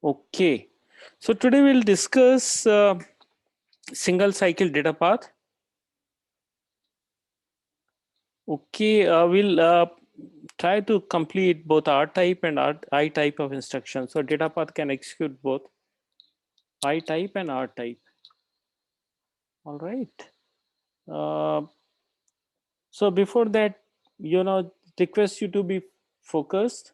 Okay, so today we'll discuss single cycle data path. Okay, we'll try to complete both R type and I type of instructions. So data path can execute both I type and R type. All right. Uh, so before that, request you to be focused.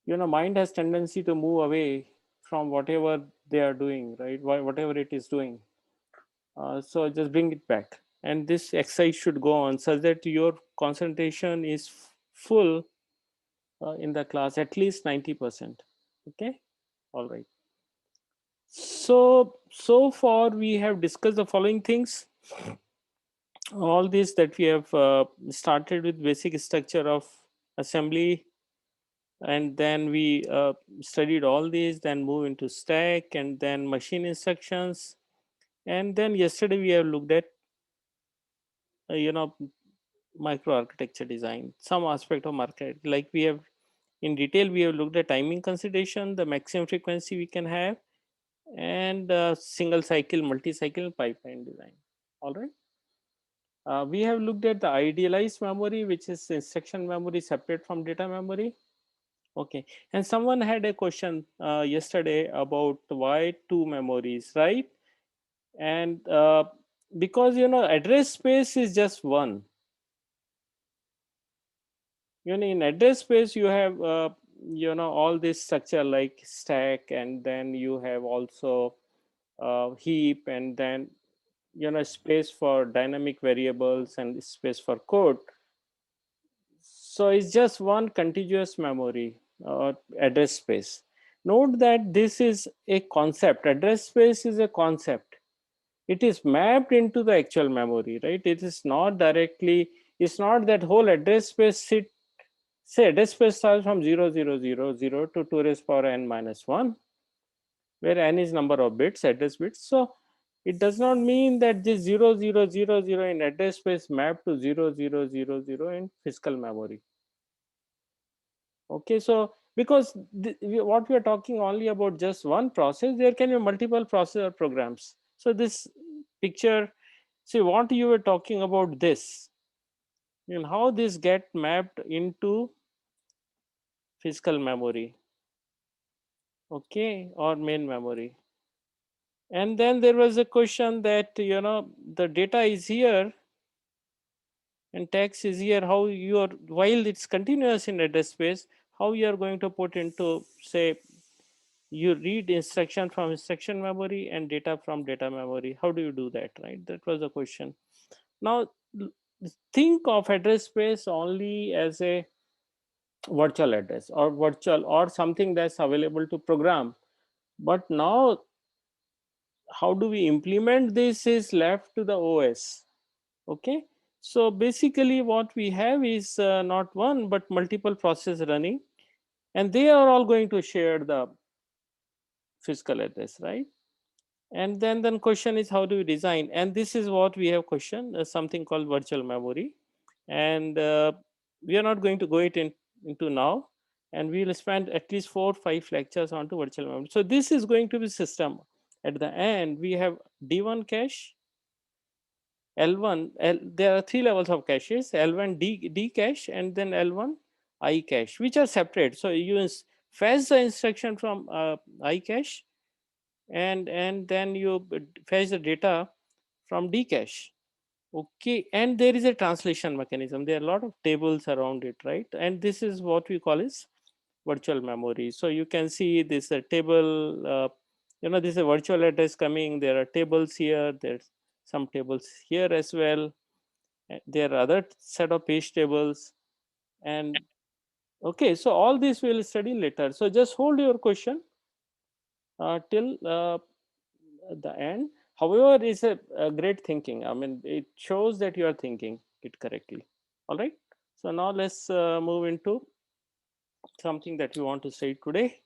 Mind has tendency to move away from whatever they are doing, right? Whatever it is doing. So just bring it back, and this exercise should go on such that your concentration is full in the class, at least 90%. Okay, all right. So far we have discussed the following things. All this that we have started with basic structure of assembly, and then we studied all these, then move into stack, and then machine instructions, and then yesterday we have looked at uh, you know microarchitecture design, some aspect of market. Like we have in detail, we have looked at timing consideration, the maximum frequency we can have, and single cycle, multi-cycle pipeline design. All right. We have looked at the idealized memory, which is instruction memory separate from data memory. Okay. And someone had a question yesterday about why two memories, right? And because address space is just one. In address space you have all this structure like stack, and then you have also heap, and then space for dynamic variables and space for code. So it's just one contiguous memory or address space. Note that this is a concept. Address space is a concept. It is mapped into the actual memory, right? It is not directly, it's not that whole address space say address space starts from 0000 to 2 raised power n minus 1, where n is number of bits, address bits. So it does not mean that this 0000 in address space mapped to 0000 in physical memory. Okay, so because what we are talking only about just one process, there can be multiple processor programs. So this picture, see what you were talking about this, how this get mapped into physical memory, okay, or main memory. And then there was a question that the data is here and text is here, how you are, while it's continuous in address space, how you are going to put into, say, you read instruction from instruction memory and data from data memory. How do you do that, right? That was the question. Now think of address space only as a virtual address or virtual or something that's available to program. But now how do we implement this is left to the OS. Okay, so basically what we have is not one but multiple processes running, and they are all going to share the physical address, right? And then question is how do we design, and this is what we have question, something called virtual memory. And we are not going to go into now, and we will spend at least 4 or 5 lectures onto virtual memory. So this is going to be system. At the end we have D1 cache, L1, there are 3 levels of caches, L1 D cache, and then L1 I cache, which are separate. So you fetch the instruction from I cache, and then you fetch the data from D cache. Okay, and there is a translation mechanism. There are a lot of tables around it, right? And this is what we call is virtual memory. So you can see this table. This is a virtual address coming. There are tables here. There's some tables here as well. There are other set of page tables, and okay. So all this we'll study later. So just hold your question till the end. However, it's a great thinking. I mean, it shows that you are thinking it correctly. All right. So now let's move into something that we want to say today.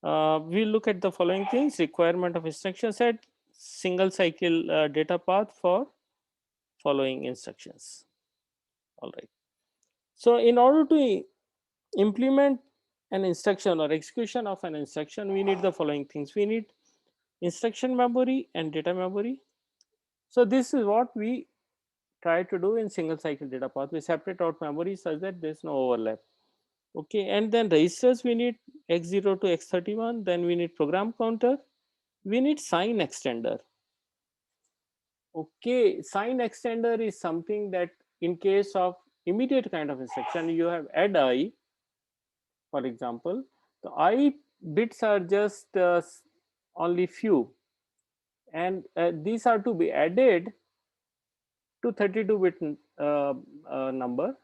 We'll look at the following things: requirement of instruction set, single cycle data path for following instructions. All right. So in order to implement an instruction or execution of an instruction, we need the following things. We need instruction memory and data memory. So this is what we try to do in single cycle data path. We separate out memory such that there's no overlap. Okay, and then registers we need x0 to x31. Then we need program counter. We need sign extender. Okay, sign extender is something that in case of immediate kind of instruction, you have add I, for example. The I bits are just only few, and these are to be added to 32-bit number,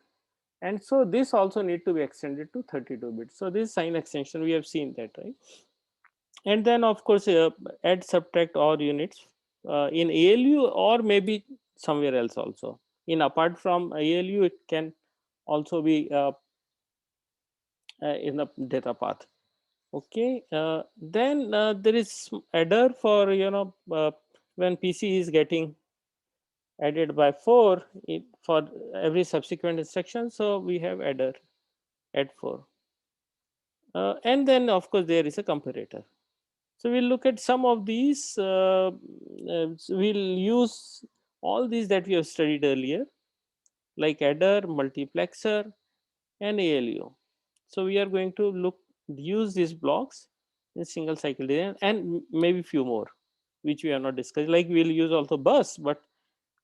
and so this also need to be extended to 32 bits. So this sign extension, we have seen that, right? And then of course add, subtract, or units in ALU, or maybe somewhere else also. In apart from ALU, it can also be in the data path. Okay, then there is adder for when PC is getting added by 4 for every subsequent instruction. So we have adder, add 4, and then of course there is a comparator. So we'll look at some of these. We'll use all these that we have studied earlier, like adder, multiplexer, and ALU. So we are going to use these blocks in single cycle design, and maybe few more, which we are not discussed. Like we'll use also bus, but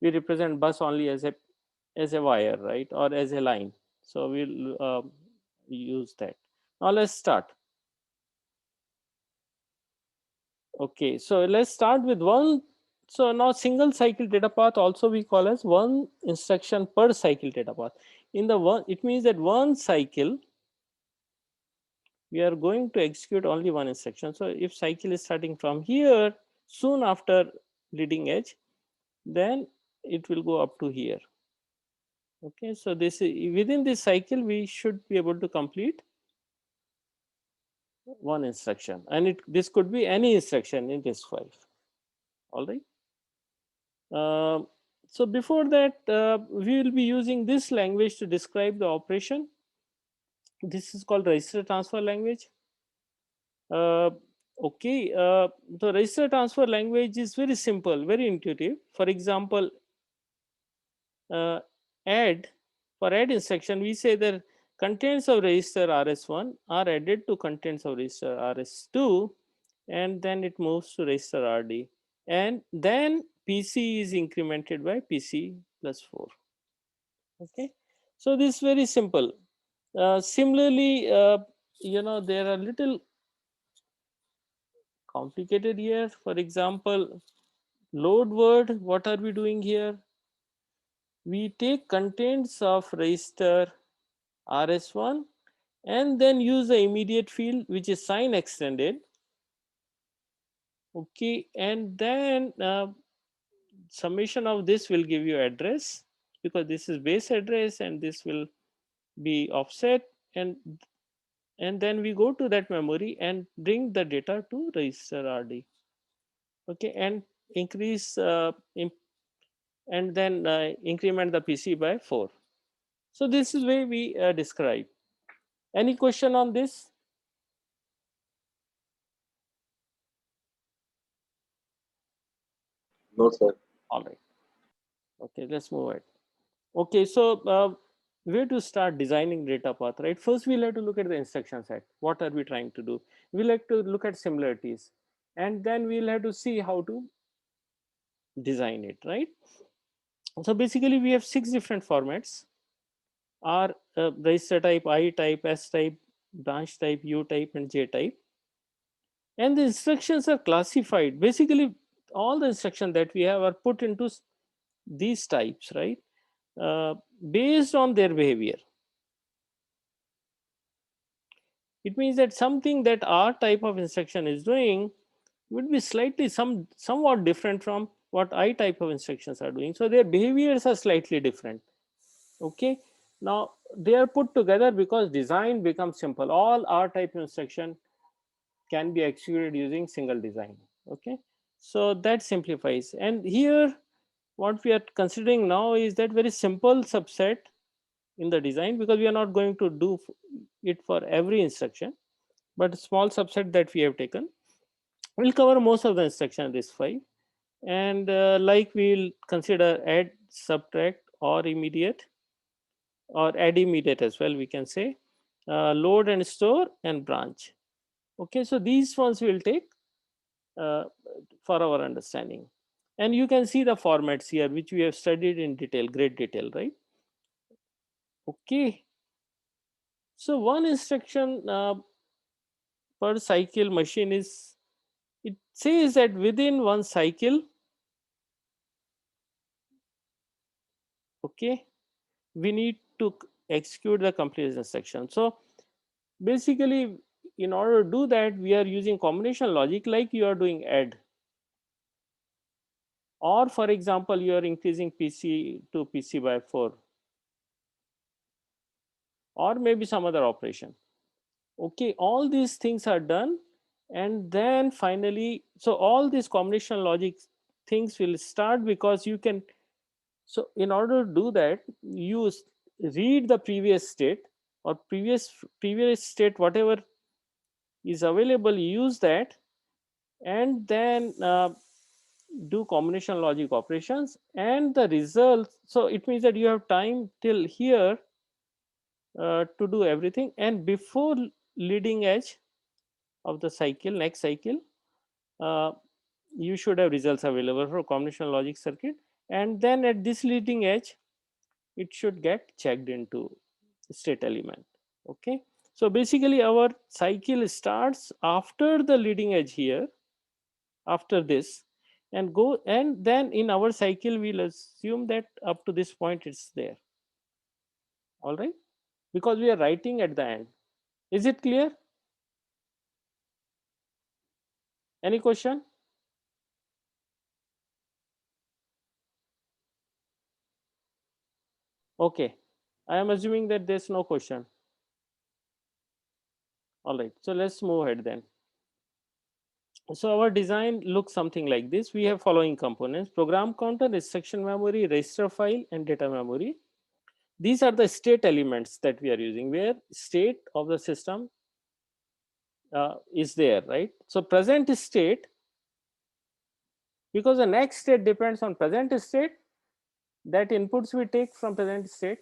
we represent bus only as a wire, right, or as a line. So we'll use that. Now let's start. Okay, so let's start with one. So now single cycle data path also we call as one instruction per cycle data path. In the one, it means that one cycle we are going to execute only one instruction. So if cycle is starting from here, soon after leading edge, then it will go up to here. Okay, so this is, within this cycle we should be able to complete one instruction, and this could be any instruction in RISC-V. All right. So before that, we will be using this language to describe the operation. This is called register transfer language. Okay, the register transfer language is very simple, very intuitive. For example, uh, add, for add instruction, we say that contents of register RS1 are added to contents of register RS2, and then it moves to register RD, and then PC is incremented by PC plus 4. Okay, so this is very simple. Similarly, there are little complicated here. For example, load word, what are we doing here? We take contents of register RS1 and then use the immediate field, which is sign extended. Okay, and then summation of this will give you address, because this is base address and this will be offset, and then we go to that memory and bring the data to register RD. Okay, and increase and then increment the PC by 4. So this is way we describe. Any question on this? No, sir. All right. Okay, let's move it. Okay, so where to start designing data path, right? First, we'll have to look at the instruction set. What are we trying to do? We'll have to look at similarities, and then we'll have to see how to design it, right? So basically, we have 6 different formats: R, register type, I type, S type, branch type, U type, and J type. And the instructions are classified. Basically, all the instructions that we have are put into these types, right? Uh, Based on their behavior. It means that something that our type of instruction is doing would be slightly somewhat different from what I type of instructions are doing. So their behaviors are slightly different. Okay. Now they are put together because design becomes simple. All R type instruction can be executed using single design. Okay. So that simplifies. And here what we are considering now is that very simple subset in the design, because we are not going to do it for every instruction, but a small subset that we have taken. We'll cover most of the instruction in this 5. And like we'll consider add, subtract, or immediate, or add immediate as well, we can say, load and store, and branch. Okay, so these ones will take uh, for our understanding. And you can see the formats here, which we have studied in detail, great detail, right? Okay, so one instruction per cycle machine is, it says that within one cycle, okay, we need to execute the complete instruction. So basically, in order to do that, we are using combination logic, like you are doing add, or for example, you are increasing PC to PC by 4, or maybe some other operation. Okay, all these things are done, and then finally, so all these combination logic things will start, because you can, so in order to do that, you read the previous state, or previous state, whatever is available, use that, and then do combination logic operations, and the results. So it means that you have time till here to do everything, and before leading edge of the cycle, next cycle, uh, you should have results available for combination logic circuit, and then at this leading edge, it should get checked into state element. Okay, so basically our cycle starts after the leading edge here, after this, and go, and then in our cycle we'll assume that up to this point it's there. All right, because we are writing at the end. Is it clear? Any question? Okay, I am assuming that there's no question. All right, so let's move ahead then. So our design looks something like this. We have following components: program counter, instruction memory, register file, and data memory. These are the state elements that we are using, where state of the system is there, right? So present state, because the next state depends on present state, that inputs we take from present state.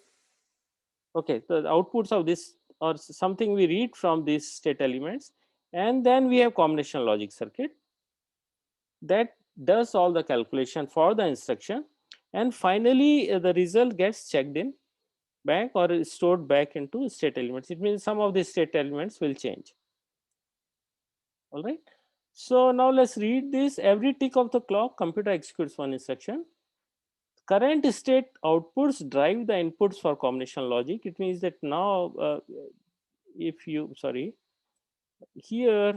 Okay, so the outputs of this, or something we read from these state elements, and then we have combination logic circuit that does all the calculation for the instruction, and finally the result gets checked in back, or is stored back into state elements. It means some of the state elements will change. All right, so now let's read this. Every tick of the clock, computer executes one instruction. Current state outputs drive the inputs for combination logic. It means that now if you, sorry, here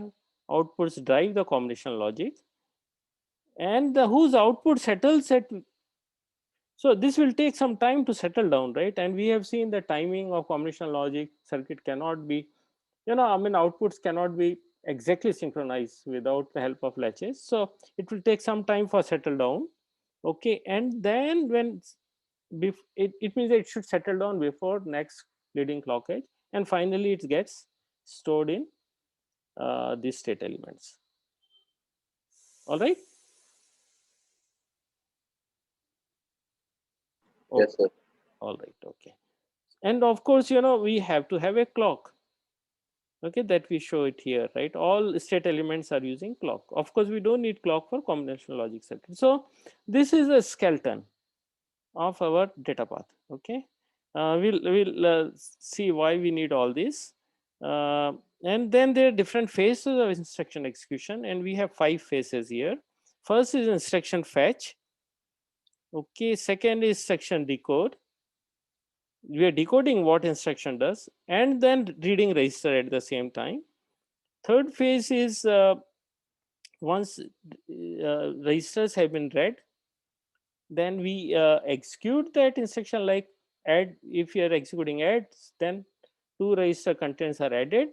outputs drive the combination logic, and the whose output settles at, so this will take some time to settle down, right? And we have seen the timing of combination logic circuit cannot be, I mean, outputs cannot be exactly synchronized without the help of latches. So it will take some time for settle down. Okay, and then when it means that it should settle down before next leading clock edge, and finally it gets stored in these state elements. All right. Yes, Okay. sir. All right. Okay. And of course, we have to have a clock. Okay, that we show it here, right? All state elements are using clock. Of course, we don't need clock for combinational logic circuit. So this is a skeleton of our data path. Okay, we'll see why we need all this. Uh, and then there are different phases of instruction execution, and we have 5 phases here. First is instruction fetch. Okay, second is instruction decode. We are decoding what instruction does, and then reading register at the same time. Third phase is once registers have been read, then we execute that instruction, like add. If you are executing adds, then 2 register contents are added.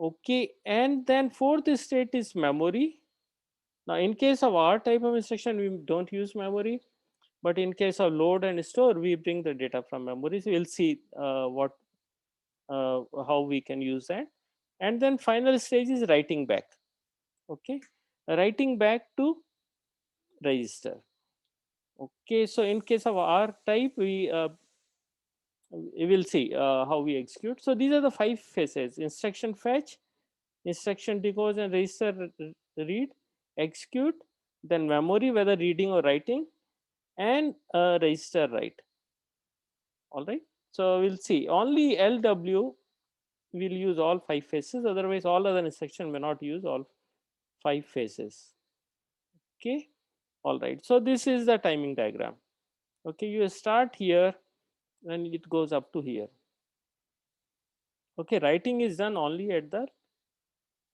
Okay, and then fourth state is memory. Now in case of our type of instruction, we don't use memory. But in case of load and store, we bring the data from memory. So we'll see how we can use that. And then final stage is writing back. Okay, writing back to register. Okay, so in case of R type, we will see how we execute. So these are the 5 phases: instruction fetch, instruction decode and register read, execute, then memory, whether reading or writing, and register write. All right. So we'll see. Only LW will use all 5 phases. Otherwise, all other instruction may not use all 5 phases. Okay. All right. So this is the timing diagram. Okay. You start here and it goes up to here. Okay. Writing is done only at the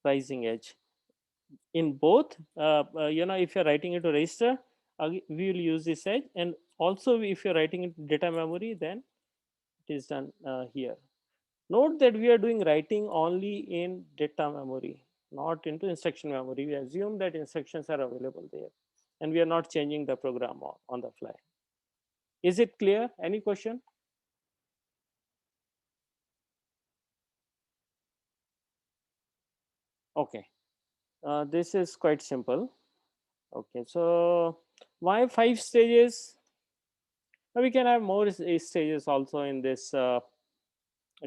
rising edge. In both, if you're writing it to register, we will use this edge. And also, if you're writing it to data memory, then it is done here. Note that we are doing writing only in data memory, not into instruction memory. We assume that instructions are available there, and we are not changing the program on the fly. Is it clear? Any question? Okay, this is quite simple. Okay, so why 5 stages? We can have more stages also in this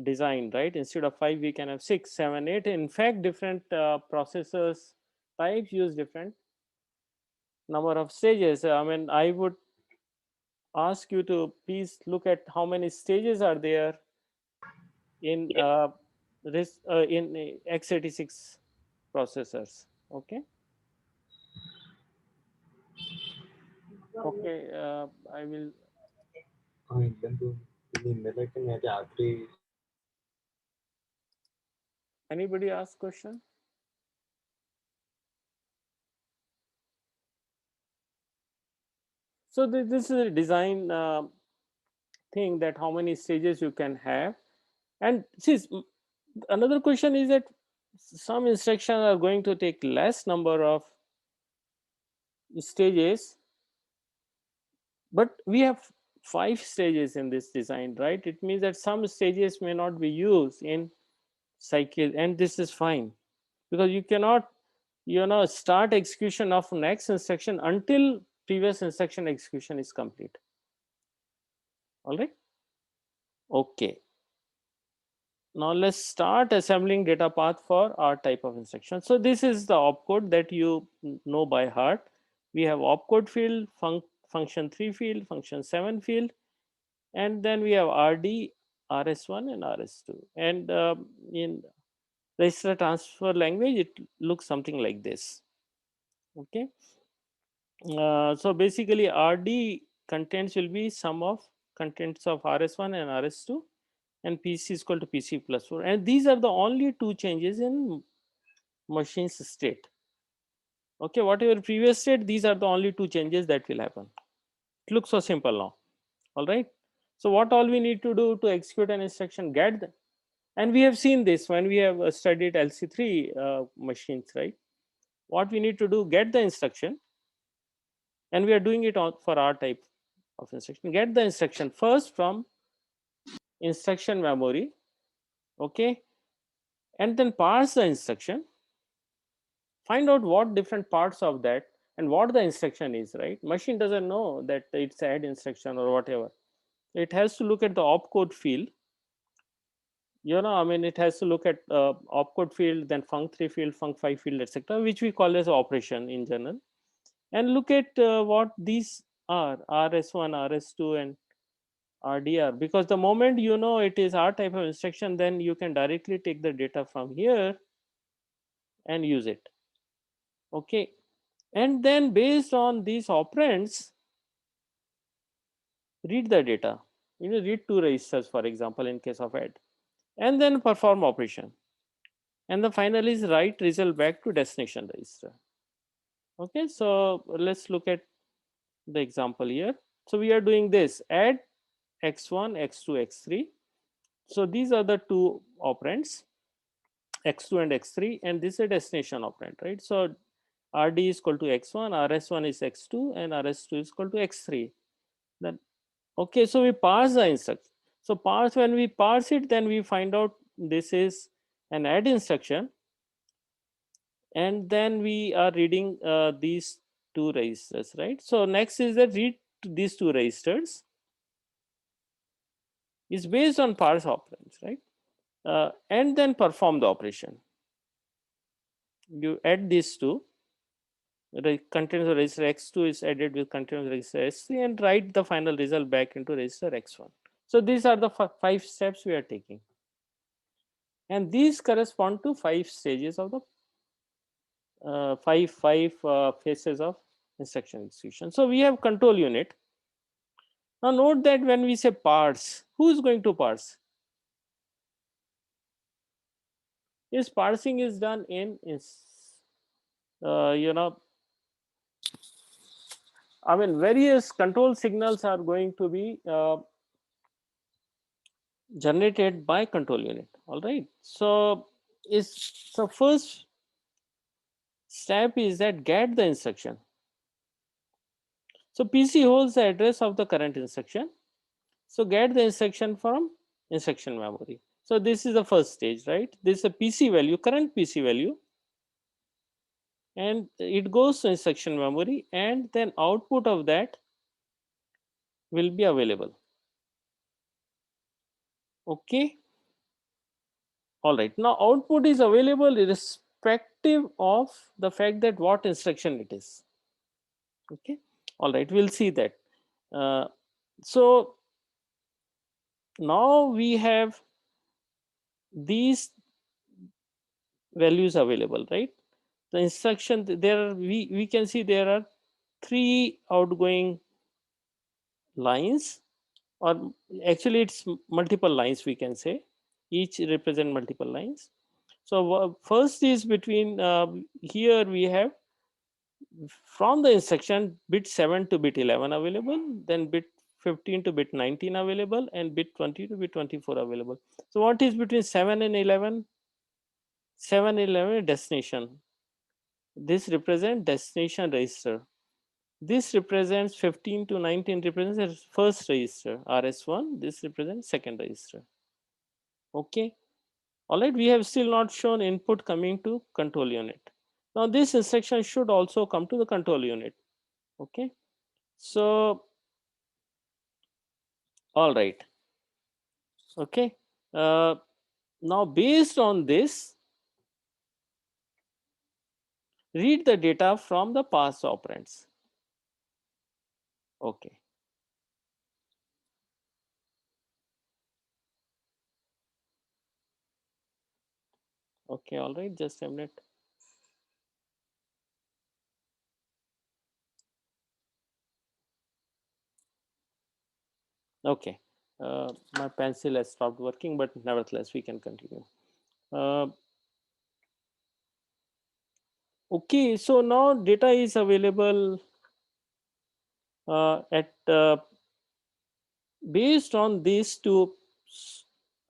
design, right? Instead of 5, we can have 6, 7, 8. In fact, different processors types use different number of stages. I mean, I would ask you to please look at how many stages are there in x86 processors. Okay. Okay. I will. Yellandu ఇది నెలకి రాత్రి Anybody ask question? So this is a design thing, that how many stages you can have. And see, another question is that some instructions are going to take less number of stages, but we have 5 stages in this design, right? It means that some stages may not be used in cycle, and this is fine, because you cannot start execution of next instruction until previous instruction execution is complete. All right. Okay, now let's start assembling data path for our type of instruction. So this is the opcode that you know by heart. We have opcode field, function 3 field, function 7 field, and then we have RD, RS1 and RS2. And in register transfer language, it looks something like this. Okay. So basically, RD contents will be sum of contents of RS1 and RS2, and PC is equal to PC plus 4. And these are the only 2 changes in machine's state. Okay, whatever previous state, these are the only 2 changes that will happen. It looks so simple now. All right. So what all we need to do to execute an instruction, get the, and we have seen this when we have studied LC3 machines, right? What we need to do, get the instruction, and we are doing it for our type of instruction. Get the instruction first from instruction memory, okay, and then parse the instruction, find out what different parts of that and what the instruction is, right? Machine doesn't know that it's add instruction or whatever. It has to look at the opcode field. I mean, it has to look at opcode field, then func3 field, func5 field, etc., which we call as operation in general, and look at what these are: rs1, rs2 and rdr. Because the moment it is our type of instruction, then you can directly take the data from here and use it. Okay, and then based on these operands, read the data. Read 2 registers, for example, in case of add, and then perform operation. And the final is write result back to destination register. Okay, so let's look at the example here. So we are doing this: add x1, x2, x3. So these are the 2 operands, x2 and x3, and this is a destination operand, right? So rd is equal to x1, rs1 is x2, and rs2 is equal to x3. Then okay, so we parse the instruction. So parse, when we parse it, then we find out this is an add instruction, and then we are reading these two registers, right? So next is that read these two registers is based on parse operands, right? And then perform the operation. You add these two, the contains of register x2 is added with contains register s3, and write the final result back into register x1. So these are the 5 steps we are taking, and these correspond to 5 stages of the five phases of instruction execution. So we have control unit. Now note that when we say parse, who is going to parse? Is parsing is done in you know, I mean, various control signals are going to be generated by control unit. All right. So first step is that get the instruction. So PC holds the address of the current instruction. So get the instruction from instruction memory. So this is the first stage, right? This is a PC value, current PC value, and it goes to instruction memory, and then output of that will be available. Okay. All right. Now output is available irrespective of the fact that what instruction it is. Okay. All right. We'll see that. So now we have these values available, right? The instruction there are, we can see there are 3 outgoing lines, or actually it's multiple lines, we can say, each represent multiple lines. So first is between here we have from the instruction bit 7 to bit 11 available, then bit 15 to bit 19 available, and bit 20 to bit 24 available. So what is between 7 and 11? 7 and 11 destination. This represent destination register. This represents 15 to 19 represents the first register, RS1. This represents second register. Okay. All right. We have still not shown input coming to control unit. Now this instruction should also come to the control unit. Okay. So, all right. Okay. Now based on this, read the data from the past operands. Okay. Okay. All right. Just a minute. Okay. My pencil has stopped working, but nevertheless, we can continue. Uh, okay. So now data is available at based on these two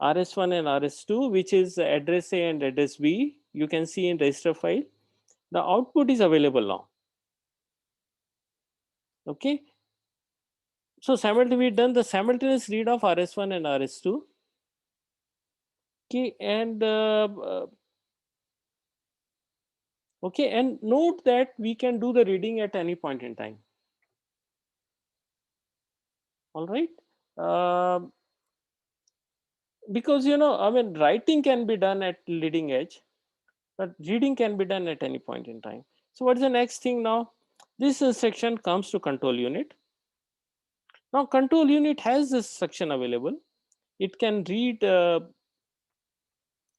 RS1 and RS2, which is address A and address B. You can see in register file, the output is available now. Okay. So we done the simultaneous read of RS1 and RS2. Okay, and okay, and note that we can do the reading at any point in time. All right. Because I mean, writing can be done at leading edge, but reading can be done at any point in time. So what is the next thing now? This instruction comes to control unit. Now control unit has this section available. It can read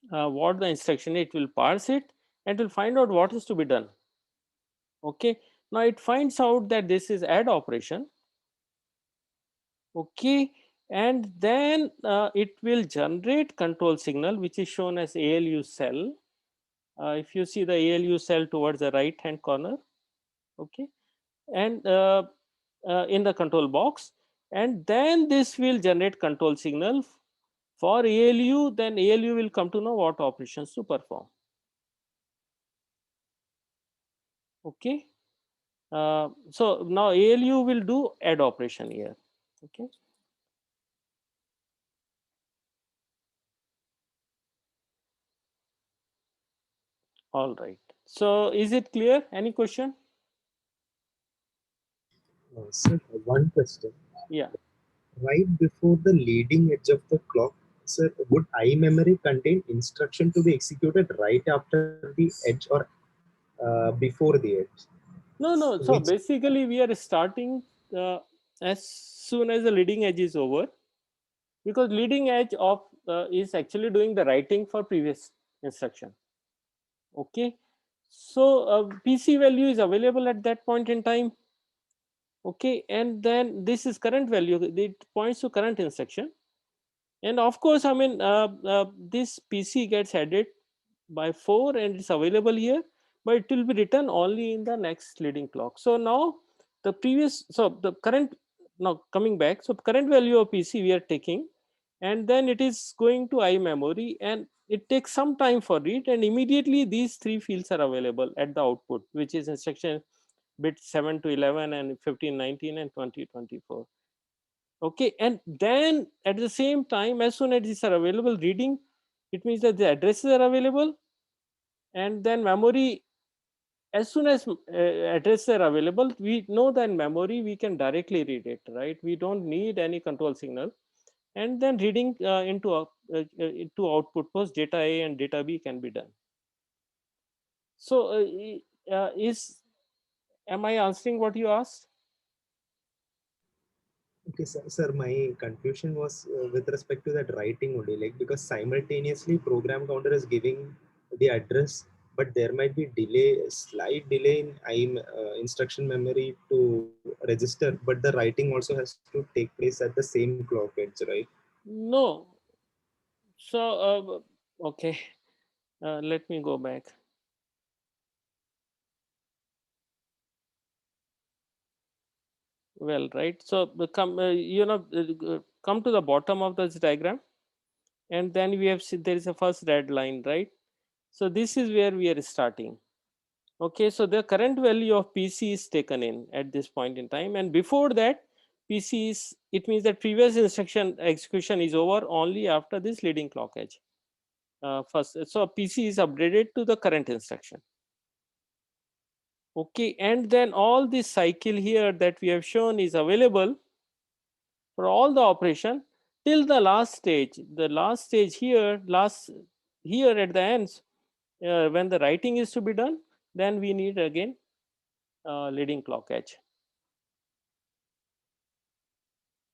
what the instruction, it will parse it and will find out what is to be done. Okay. Now it finds out that this is add operation. Okay. And then it will generate control signal, which is shown as ALU cell. If you see the ALU cell towards the right hand corner. Okay. And in the control box, and then this will generate control signal for ALU. Then ALU will come to know what operations to perform. Okay. So now ALU will do add operation here. Okay. All right. So is it clear? Any question? Sir, one question. Yeah. Right before the leading edge of the clock, sir, would iMemory contain instruction to be executed right after the edge or before the edge? No, no. So Which, basically, we are starting as soon as the leading edge is over, because leading edge of is actually doing the writing for previous instruction. Okay. So PC value is available at that point in time. Okay, and then this is current value. It points to current instruction, and of course, I mean, this PC gets added by 4 and it's available here, but it will be written only in the next leading clock. So now the current, now coming back, so current value of PC we are taking, and then it is going to iMemory, and it takes some time for read, and immediately these three fields are available at the output, which is instruction bit 7 to 11 and 15 19 and 20 24. Okay, and then at the same time, as soon as these are available reading, it means that the addresses are available, and then memory, as soon as addresses are available, we know that in memory we can directly read it, right? We don't need any control signal, and then reading into output post data A and data B can be done. So is am I answering what you asked? okay, sir, my confusion was with respect to that writing only, like because simultaneously program counter is giving the address, but there might be delay, slight delay in instruction memory to register, but the writing also has to take place at the same clock edge, right? No. So okay, let me go back. Well, right. So come to the bottom of this diagram, and then we have there is a first red line, right? So this is where we are starting. Okay, so the current value of PC is taken in at this point in time, and before that, PC is, it means that previous instruction execution is over only after this leading clock edge. First, so PC is updated to the current instruction. Okay, and then all this cycle here that we have shown is available for all the operation till the last stage. The last stage here, last here at the ends, when the writing is to be done, then we need again leading clock edge.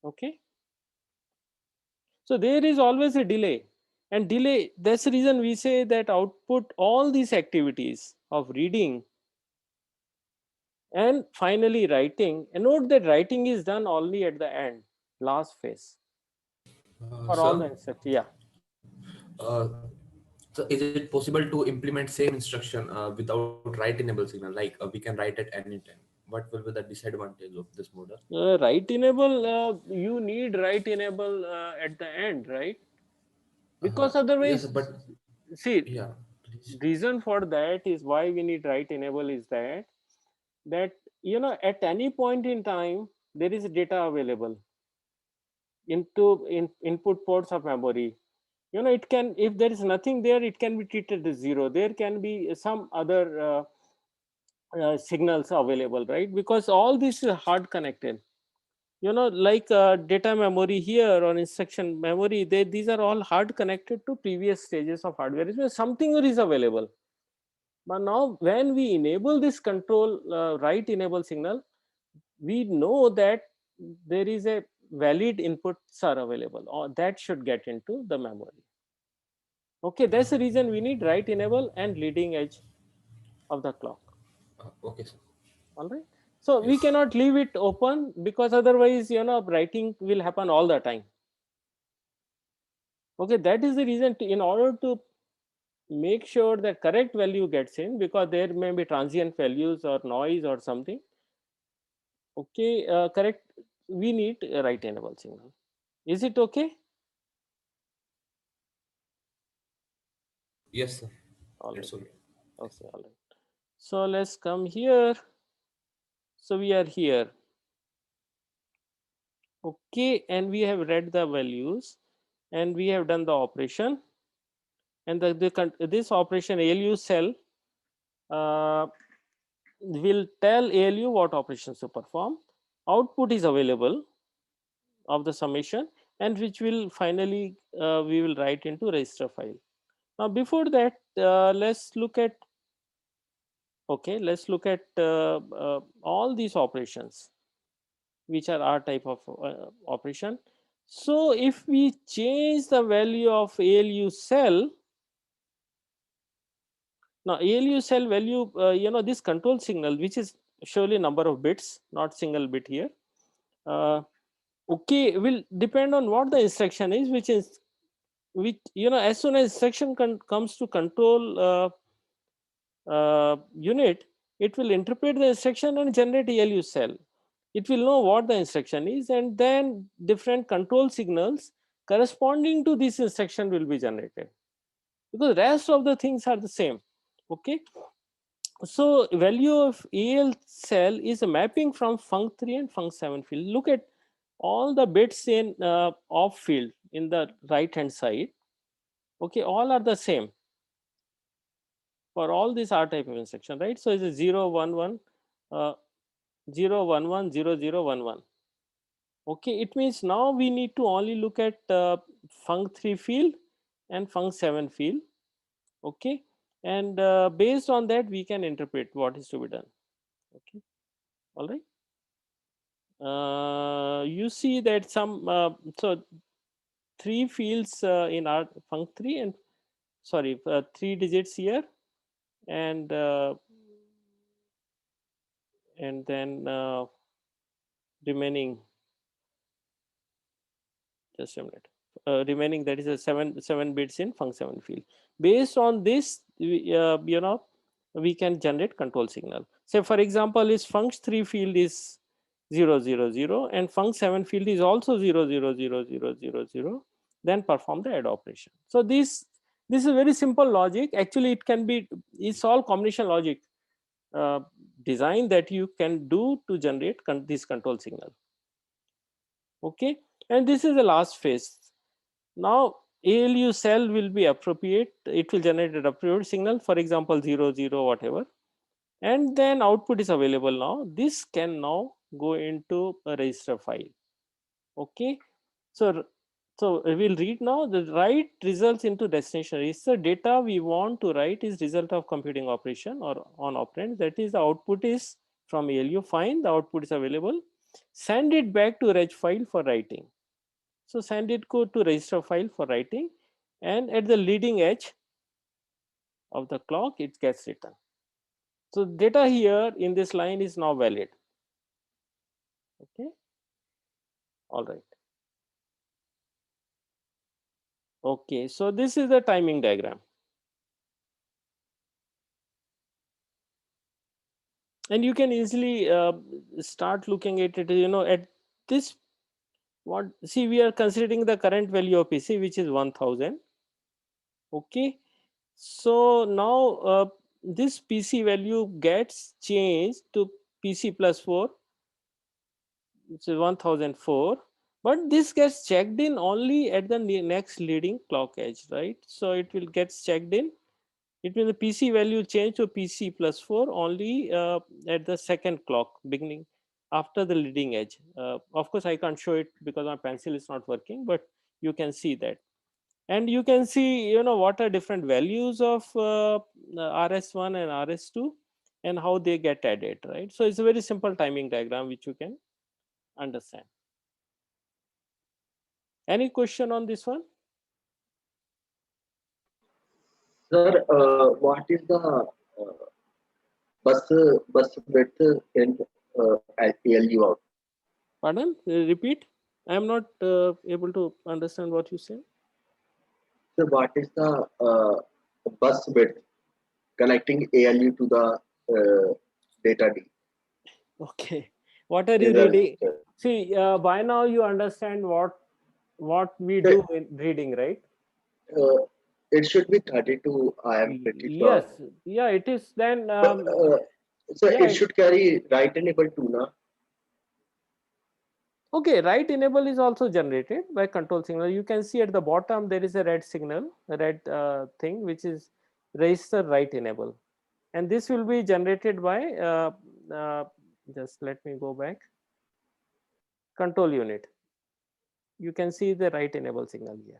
Okay, so there is always a delay, and delay, that's the reason we say that output all these activities of reading and finally writing, and note that writing is done only at the end, last phase, for all the Sir, instructions. Yeah. so is it possible to implement same instruction without write enable signal? Like we can write at any time. What will be the disadvantage of this model? Write enable, you need write enable at the end, right? Because Yes, otherwise, but see, yeah, please. reason for that is why we need write enable is that at any point in time there is data available into input ports of memory. It can, if there is nothing there, it can be treated as zero. There can be some other signals available, right? Because all this is hard connected, like data memory here or instruction memory, these are all hard connected to previous stages of hardware. It means something is available, but now when we enable this control write enable signal, we know that there is a valid inputs are available, or that should get into the memory. Okay, that's the reason we need write enable and leading edge of the clock. Okay, sir. All right, so we Yes. cannot leave it open, because otherwise writing will happen all the time. Okay, that is the reason in order to make sure that correct value gets in, because there may be transient values or noise or something. Okay, correct, we need a write enable signal. Is it okay? Yes, sir. All That's right. all. Okay, all right. So let's come here. So we are here. Okay, and we have read the values and we have done the operation, and this operation ALU cell will tell ALU what operations to perform. Output is available of the summation, and which will finally we will write into register file. Now before that, let's look at all these operations which are R type of operation. So if we change the value of ALU cell, now ALU cell value, this control signal, which is surely number of bits, not single bit here, okay, will depend on what the instruction is, which as soon as instruction comes to control unit, it will interpret the instruction and generate ALU cell. It will know what the instruction is, and then different control signals corresponding to this instruction will be generated, because rest of the things are the same. Okay, so value of AL cell is a mapping from func3 and func7 field. Look at all the bits in off field in the right hand side. Okay, all are the same for all these R type of instruction, right? So it's a 0 1 1 0 1 1 0 0 1 1. Okay, it means now we need to only look at func3 field and func7 field. Okay, and based on that we can interpret what is to be done. Okay, all right. You see that some so 3 fields in our func3 and sorry 3 digits here, and then remaining, just a minute, remaining, that is a 7 bits in func7 field. Based on this, we can generate control signal. Say for example, is func3 field is 0 0 0 and func7 field is also 0 0 0 0 0 0, then perform the add operation. So this is a very simple logic. Actually it can be, it's all combination logic design that you can do to generate this control signal. Okay, and this is the last phase. Now ALU cell will be appropriate, it will generate an appropriate signal, for example 0 0 whatever, and then output is available. Now this can now go into a register file. Okay, so we'll read now. The write results into destination register. Data we want to write is result of computing operation or on operand, that is the output is from ALU. Fine, the output is available, send it back to reg file for writing. So send it code to register file for writing, and at the leading edge of the clock it gets written. So data here in this line is now valid. Okay, all right. Okay, so this is the timing diagram, and you can easily start looking at it. At this, what, see, we are considering the current value of PC, which is 1000. Okay, so now this PC value gets changed to PC plus 4, which is 1004, but this gets checked in only at the next leading clock edge, right? So it will get checked in. It means the PC value change to PC plus 4 only at the second clock beginning after the leading edge. Of course I can't show it because my pencil is not working, but you can see that. And you can see what are different values of RS1 and RS2 and how they get added, right? So it's a very simple timing diagram which you can understand. Any question on this one? Sir, what is the bus width in ALU out? Pardon? Repeat. I am not able to understand what you said. So what is the bus width connecting ALU to the data D? Okay. What are you Result. reading? See, by now you understand what we do in reading, right? It should be 32. I am pretty sure. Yes. Yeah, it is. Then So yeah, it should carry write enable 2 now. Okay, write enable is also generated by control signal. You can see at the bottom there is a red signal, a red thing which is register write enable, and this will be generated by just let me go back, control unit. You can see the write enable signal here.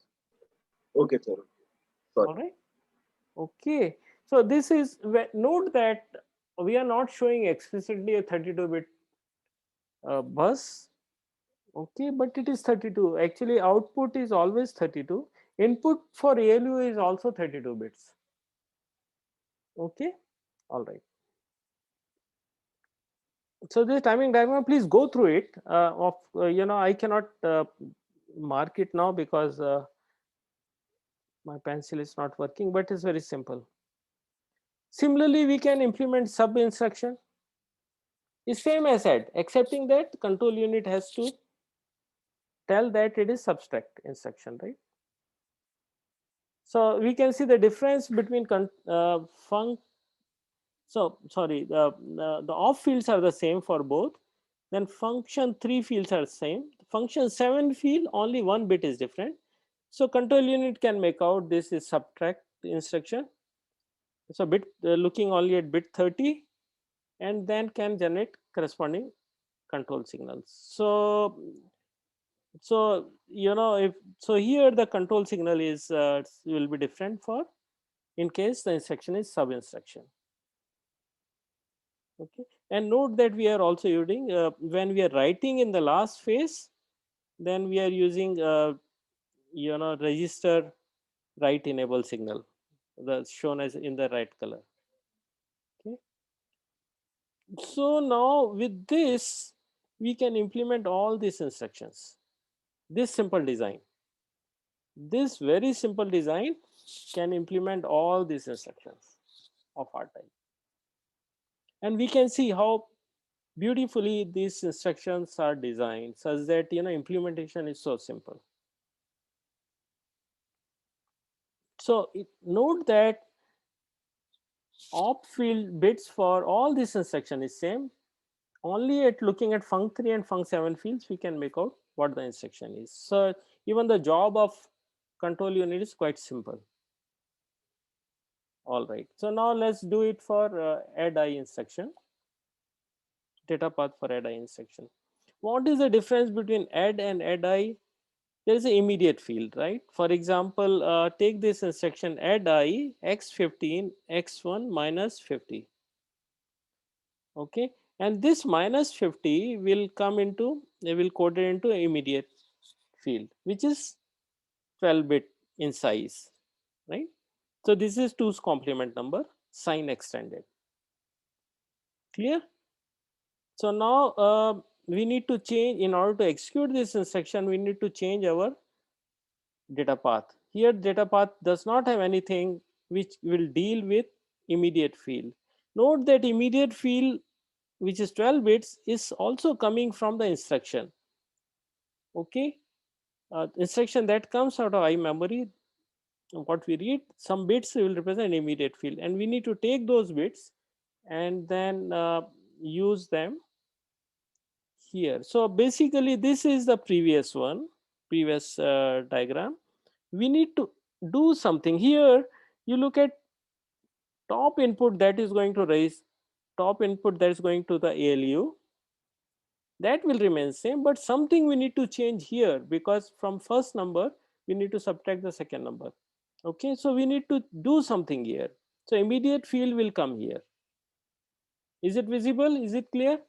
Okay, sir. Sorry. All right. Okay. So this is note that we are not showing explicitly a 32-bit bus. Okay, but it is 32. Actually, output is always 32. Input for ALU is also 32 bits. Okay, all right. So this timing diagram, please go through it. I cannot mark it now because my pencil is not working, but it's very simple. Similarly, we can implement sub instruction. It's same as add, excepting that control unit has to tell that it is subtract instruction, right? So we can see the difference between the off fields are the same for both. Then function 3 fields are the same. Function 7 field, only one bit is different. So control unit can make out this is subtract instruction. So bit looking only at bit 30, and then can generate corresponding control signals. So if so here the control signal is will be different for in case the instruction is sub instruction. Okay, and note that we are also using when we are writing in the last phase, then we are using register write enable signal, that's shown as in the red color. Okay, so now with this we can implement all these instructions. This simple design, this very simple design can implement all these instructions of our type, and we can see how beautifully these instructions are designed such that implementation is so simple. So note that op field bits for all this instruction is same. Only at looking at func 3 and func 7 fields we can make out what the instruction is. So even the job of control unit is quite simple. All right, so now let's do it for add I instruction, data path for add I instruction. What is the difference between add and add I? There is an immediate field, right? For example, take this instruction add I x15 x1 minus 50. Okay, and this minus 50 will come into, they will code it into immediate field, which is 12-bit in size, right? So this is 2's complement number, sign extended. Clear? So now we need to change, in order to execute this instruction, we need to change our data path. Here data path does not have anything which will deal with immediate field. Note that immediate field, which is 12 bits, is also coming from the instruction. Okay, instruction that comes out of I memory, what we read, some bits will represent immediate field, and we need to take those bits and then use them here. So basically this is the previous diagram. We need to do something here. You look at top input that is going to raise, top input that is going to the ALU, that will remain same, but something we need to change here, because from first number we need to subtract the second number. Okay, so we need to do something here. So immediate field will come here. Is it visible? Is it clear?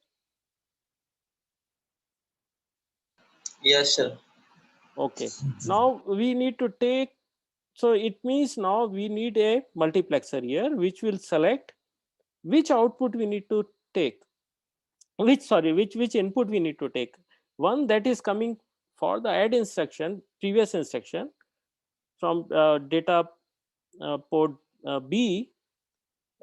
Yes, sir. Okay, now we need to take, so it means now we need a multiplexer here which will select which output we need to take, which input we need to take. One that is coming for the add instruction, previous instruction, from data port B,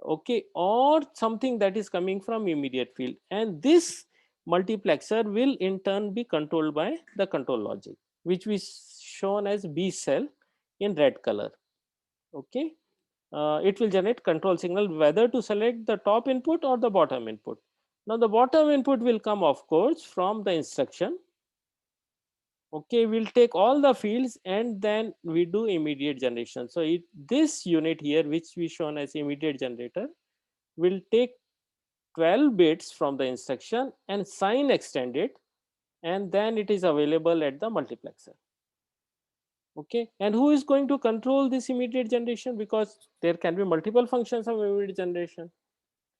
okay, or something that is coming from immediate field, and this multiplexer will in turn be controlled by the control logic, which we shown as B cell in red color. Okay, it will generate control signal whether to select the top input or the bottom input. Now the bottom input will come, of course, from the instruction, Okay, we'll take all the fields and then we do immediate generation. So this unit here, which we shown as immediate generator, will take 12 bits from the instruction and sign extend it, and then it is available at the multiplexer. Okay, and who is going to control this immediate generation? Because there can be multiple functions of immediate generation.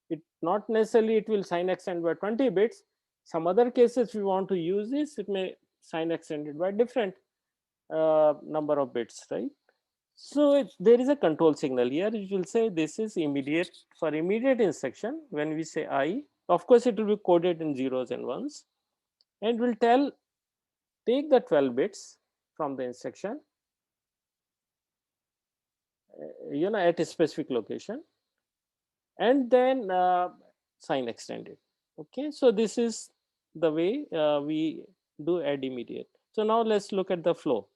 It not necessarily it will sign extend by 20 bits. Some other cases we want to use this, it may sign extended by different number of bits, right? So there is a control signal here. It will say this is immediate. For immediate instruction, when we say I, of course it will be coded in zeros and ones, and will tell take the 12 bits from the instruction, at a specific location, and then sign extended. Okay, so this is the way we do add immediate. So now let's look at the flow.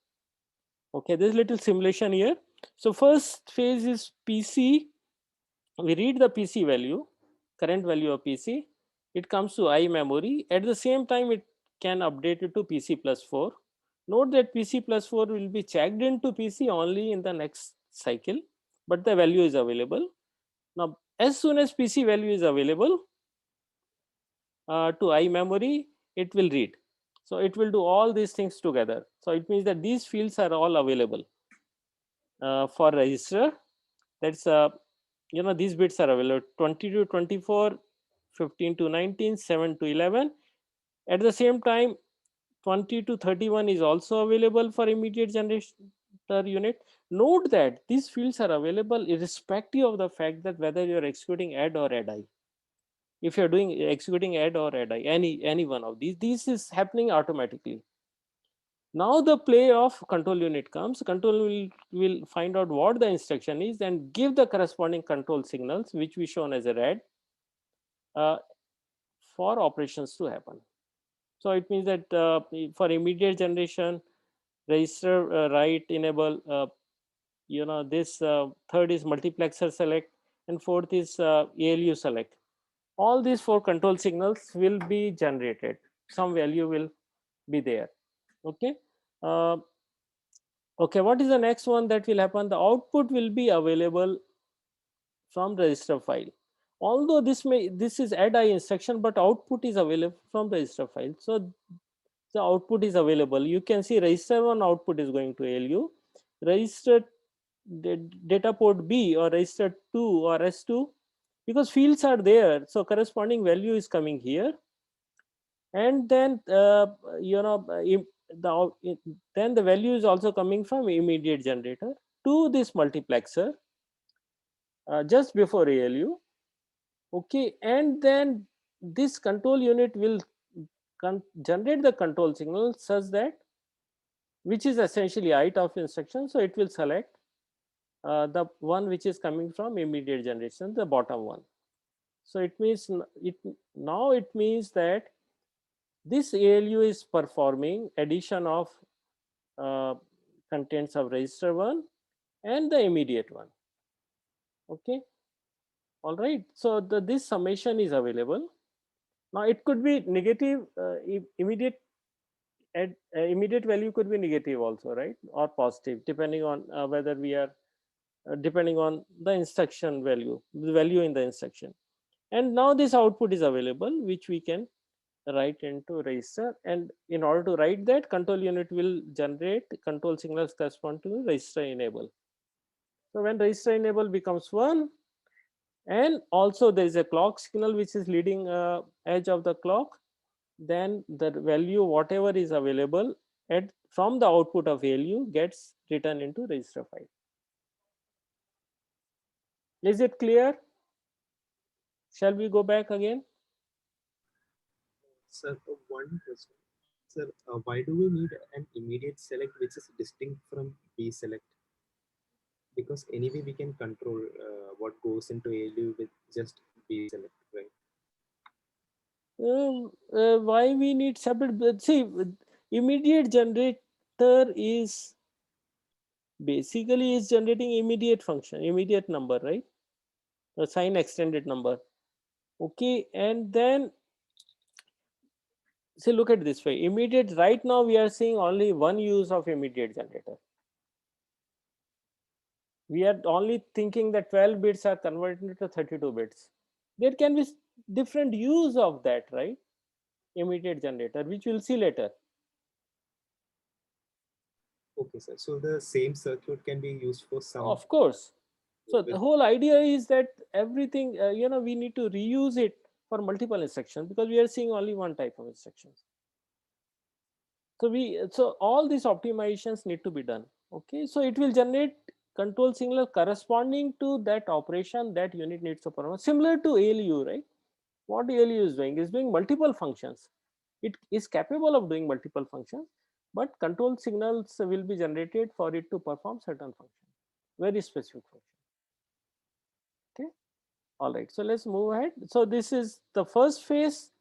Okay, there's little simulation here. So first phase is PC. We read the PC value, current value of PC. It comes to I memory. At the same time, it can update it to PC plus 4. Note that PC plus 4 will be checked into PC only in the next cycle, but the value is available. Now, as soon as PC value is available to I memory, it will read. So it will do all these things together. So it means that these fields are all available for register. That's these bits are available 20 to 24, 15 to 19, 7 to 11. At the same time, 20 to 31 is also available for immediate generator unit. Note that these fields are available irrespective of the fact that whether you're executing add or add I. If you're doing executing add or add I, any one of these is happening automatically. Now the play of control unit comes. Control will find out what the instruction is and give the corresponding control signals, which we shown as a red, for operations to happen. So it means that for immediate generation, register write enable, this third is multiplexer select, and fourth is ALU select. All these four control signals will be generated. Some value will be there. Okay. Okay, what is the next one that will happen? The output will be available from register file. Although this is add I instruction, but output is available from register file. So the output is available. You can see register 1 output is going to ALU, register data port B or register 2 or S2, because fields are there. So corresponding value is coming here, and then then the value is also coming from immediate generator to this multiplexer just before ALU. Okay, and then this control unit will generate the control signal such that, which is essentially ith of instruction. So it will select the one which is coming from immediate generation, the bottom one. So it means it means that this ALU is performing addition of contents of register 1 and the immediate one. Okay, all right. So this summation is available. Now it could be negative. Immediate value could be negative also, right, or positive, depending on whether we are depending on the instruction value, the value in the instruction. And now this output is available, which we can write into register, and in order to write that, control unit will generate control signals correspond to register enable. So when register enable becomes 1, and also there is a clock signal which is leading edge of the clock, then the value whatever is available from the output of ALU gets written into register file. Is it clear? Shall we go back again? Sir, one question. Sir, why do we need an immediate select which is distinct from B select? Because anyway we can control what goes into ALU with just B select, right? Why we need separate? See, immediate generator is basically is generating immediate function, immediate number, right? A sign extended number. Okay, and then see, look at this way. Immediate, right now we are seeing only one use of immediate generator. We are only thinking that 12 bits are converted to 32 bits. There can be different use of that, right? Immediate generator, which we'll see later. Okay, sir. So the same circuit can be used for some. Of course. So with- the whole idea is that everything, we need to reuse it for multiple instructions because we are seeing only one type of instructions. So all these optimizations need to be done. Okay, so it will generate control signal corresponding to that operation that unit needs to perform, similar to ALU, right? What ALU is doing multiple functions. It is capable of doing multiple functions, but control signals will be generated for it to perform certain function, very specific function. Okay, all right. So let's move ahead. So this is the first phase.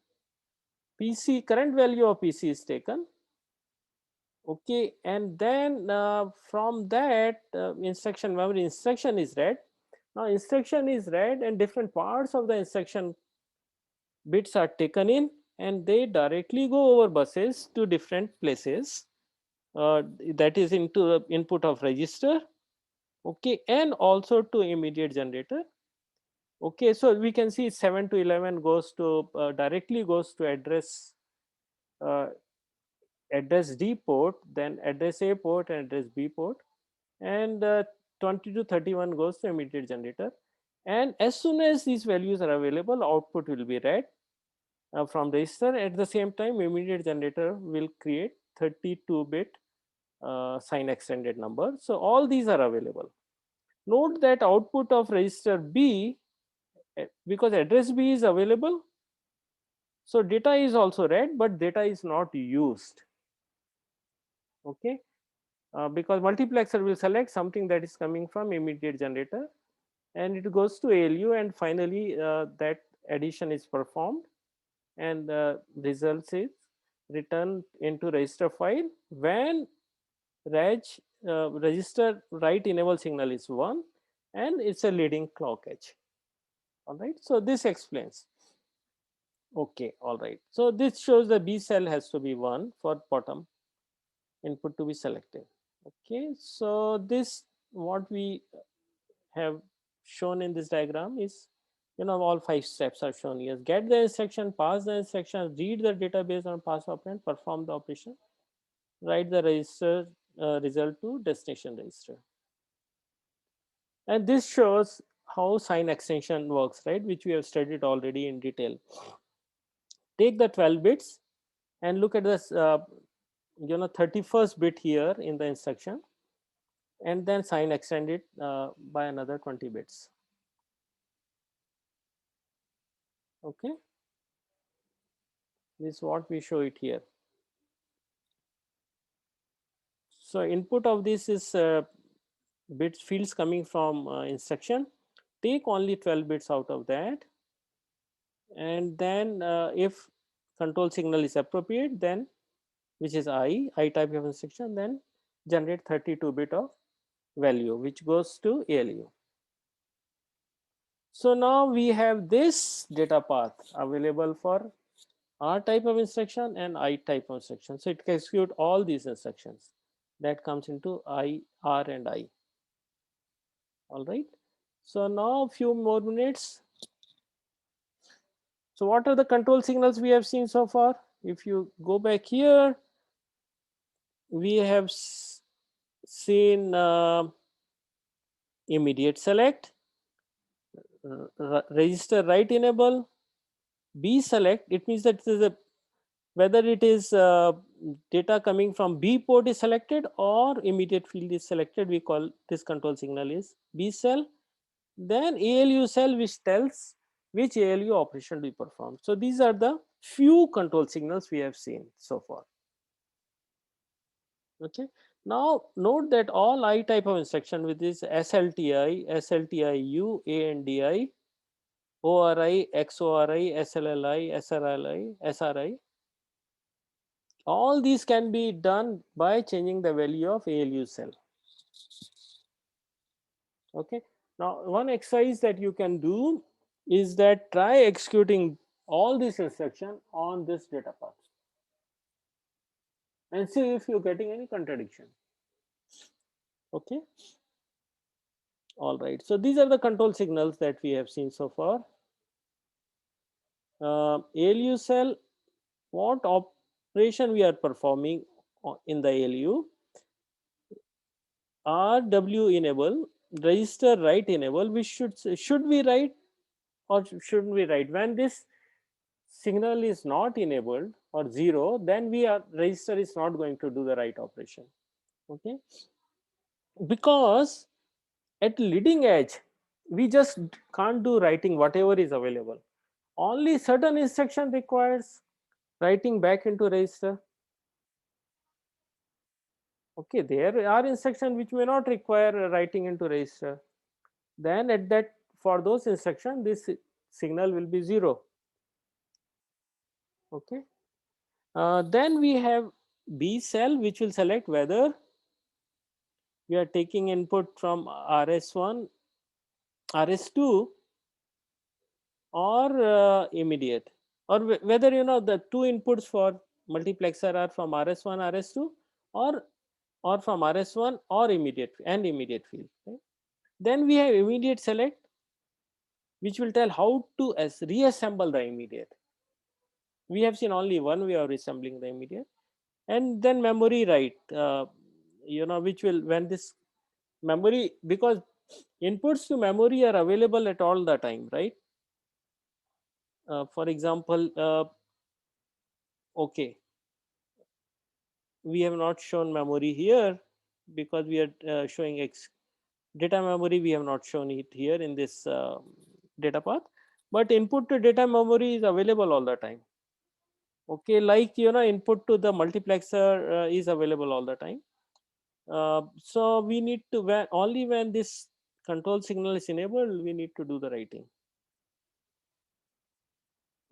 PC current value of PC is taken. Okay, and then from that instruction memory instruction is read. Now instruction is read and different parts of the instruction bits are taken in and they directly go over buses to different places, that is into the input of register, okay, and also to immediate generator. Okay, so we can see 7 to 11 goes to directly goes to uh, address D port, then address A port and address B port, and 20 to 31 goes to immediate generator. And as soon as these values are available, output will be read from register. At the same time, immediate generator will create 32-bit sign extended number. So all these are available. Note that output of register B, because address B is available, so data is also read, but data is not used. Okay, because multiplexer will select something that is coming from immediate generator and it goes to ALU, and finally that addition is performed and the results is returned into register file when register write enable signal is 1 and it's a leading clock edge. All right, so this explains. Okay, all right, so this shows the B cell has to be 1 for bottom input to be selected. Okay, so this what we have shown in this diagram is, all 5 steps are shown here. Get the instruction, pass the instruction, read the database on pass operand, perform the operation, write the register result to destination register. And this shows how sign extension works, right, which we have studied already in detail. Take the 12 bits and look at this 31st bit here in the instruction, and then sign extend it by another 20 bits. Okay, this is what we show it here. So input of this is bits fields coming from instruction. Take only 12 bits out of that, and then if control signal is appropriate, then which is I type of instruction, then generate 32-bit of value which goes to ALU. So now we have this data path available for R type of instruction and I type of instruction. So it can execute all these instructions that comes into I, R and I. All right. So now a few more minutes. So what are the control signals we have seen so far? If you go back here, we have seen immediate select, register write enable, B select. It means that whether it is data coming from B port is selected or immediate field is selected, we call this control signal is B cell. Then ALU cell, which tells which ALU operation to be performed. So these are the few control signals we have seen so far. Okay. Now note that all I type of instruction with this SLTI, SLTIU, ANDI, ORI, XORI, SLLI, SRLI, SRI, all these can be done by changing the value of ALU cell. Okay. Now one exercise that you can do is that try executing all this instruction on this data path. and see if you're getting any contradiction. Okay. All right. So these are the control signals that we have seen so far. ALU cell, what operation we are performing in the ALU? RW enable, register write enable, we should we write or shouldn't we write? When this signal is not enabled or zero, then we are register is not going to do the write operation. Okay, because at leading edge we just can't do writing whatever is available. Only certain instruction requires writing back into register. Okay, there are instructions which may not require writing into register. Then at that, for those instructions, this signal will be zero. Okay. Then we have B cell, which will select whether we are taking input from RS1, RS2, or immediate, or whether the two inputs for multiplexer are from RS1, RS2, or from RS1 or immediate and immediate field. Right? Then we have immediate select, which will tell how to reassemble the immediate. We have seen only one way of reassembling the immediate. And then memory write, which will, when this memory, because inputs to memory are available at all the time, right? For example, okay, we have not shown memory here because we are showing data memory. We have not shown it here in this data path, but input to data memory is available all the time. Okay, like input to the multiplexer is available all the time. So we need to, only when this control signal is enabled, we need to do the writing.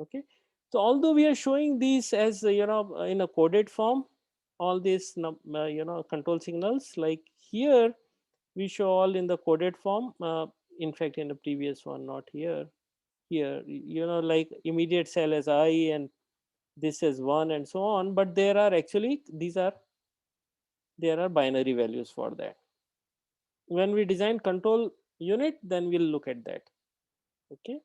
Okay, so although we are showing these as in a coded form, all these control signals, like here we show all in the coded form. In fact, in the previous one, not here. Here, like immediate cell as I and this is 1 and so on, but there are actually there are binary values for that. When we design control unit, then we'll look at that. Okay.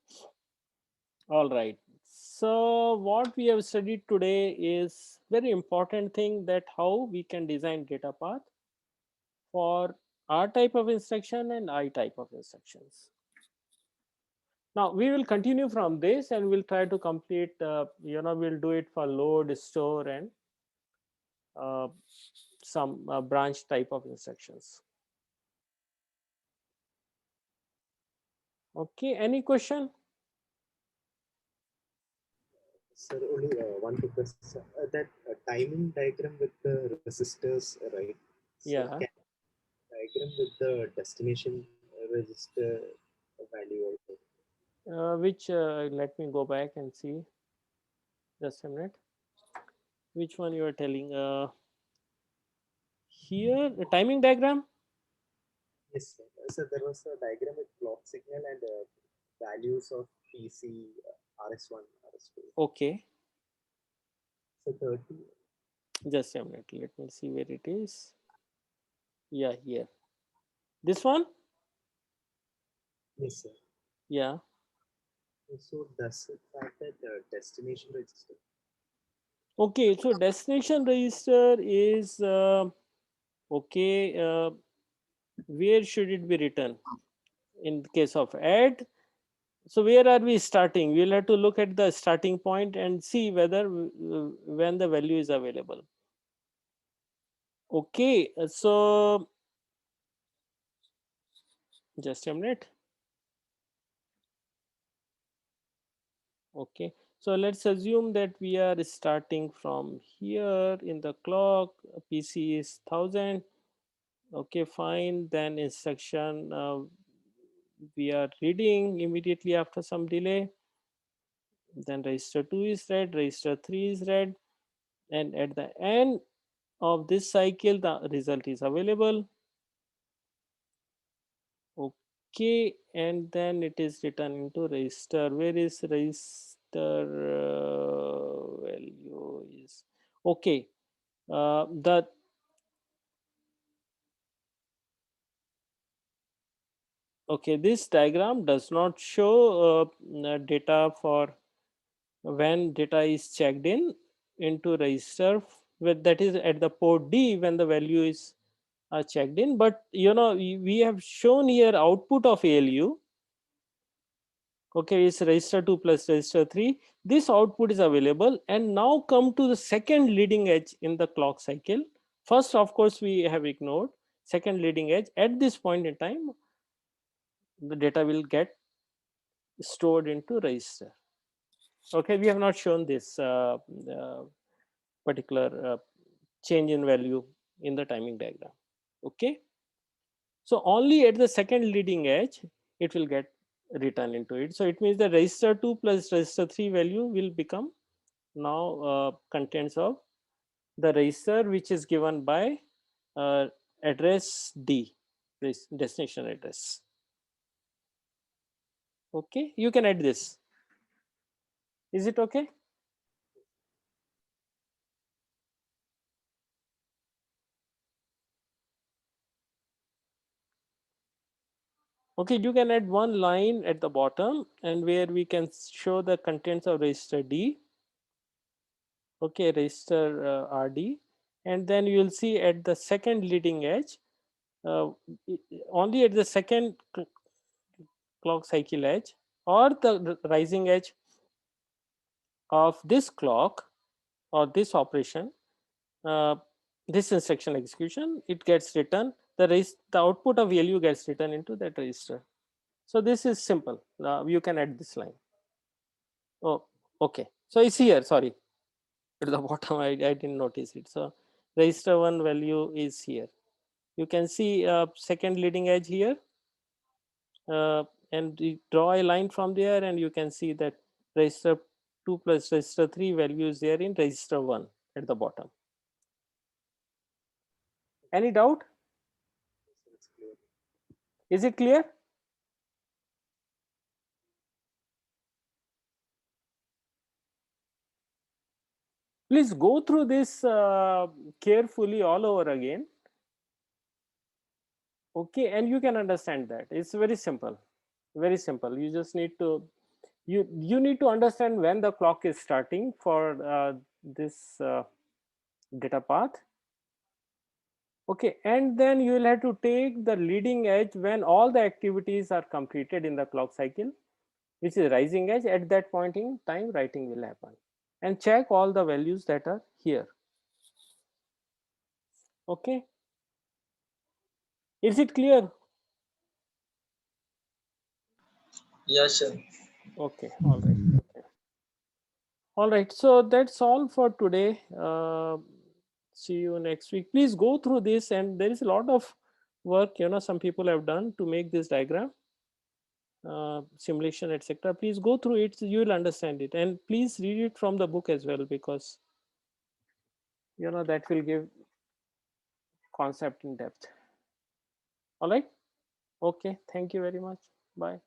All right. So what we have studied today is very important thing, that how we can design data path for R type of instruction and I type of instructions. Now we will continue from this and we'll try to complete, we'll do it for load, store, and some branch type of instructions. Okay, any question? Sir, only one request. That timing diagram with the resistors, right? So Yeah. can diagram with the destination register value also. Which let me go back and see. Just a minute. Which one you are telling? Here, the timing diagram. Yes, sir. So there was a diagram with clock signal and values of PC, RS1, RS2. Okay, So 30. just a minute. Let me see where it is. Yeah, here. This one. Yes, sir. Yeah. So does it fact that destination register? Okay, so destination register is okay. Where should it be written? In the case of add, so where are we starting? We'll have to look at the starting point and see whether when the value is available. Okay, so just a minute. Okay, so let's assume that we are starting from here in the clock. PC is 1000. Okay, fine. Then instruction we are reading immediately after some delay. Then register 2 is read, register 3 is read, and at the end of this cycle the result is available. Okay, and then it is written into register. Where is register value is okay. The okay, this diagram does not show data for when data is checked in into register with, that is at the port D when the value is checked in. But we have shown here output of ALU. Okay, it's register 2 plus register 3. This output is available, and now come to the second leading edge in the clock cycle. First, of course, we have ignored second leading edge. At this point in time, the data will get stored into register. Okay, we have not shown this particular change in value in the timing diagram. Okay, so only at the second leading edge it will get written into it. So it means the register 2 plus register 3 value will become now contents of the register which is given by address D, this destination address. Okay, you can add this. Is it okay? Okay, you can add one line at the bottom and where we can show the contents of register D. Okay, register RD, and then you will see at the second leading edge, only at the second clock cycle edge or the rising edge of this clock or this operation, uh, this instruction execution, it gets written, the output of value gets written into that register. So this is simple. You can add this line. Oh, okay. So it's here, sorry. At the bottom, I didn't notice it. So register 1 value is here. You can see second leading edge here, and you draw a line from there, and you can see that register 2 plus register 3 value is there in register 1 at the bottom. Any doubt? It's clear. Is it clear? Please go through this carefully all over again. Okay, and you can understand that. It's very simple. Very simple. You just need to you need to understand when the clock is starting for this data path. Okay, and then you will have to take the leading edge when all the activities are completed in the clock cycle, which is rising edge. At that point in time, writing will happen, and check all the values that are here. Okay, is it clear? Yes, sir. Okay, all right. Okay. All right, so that's all for today. See you next week. Please go through this, and there is a lot of work some people have done to make this diagram, simulation, etc. Please go through it, so you will understand it, and please read it from the book as well, because that will give concept in depth. All right, okay, thank you very much. Bye.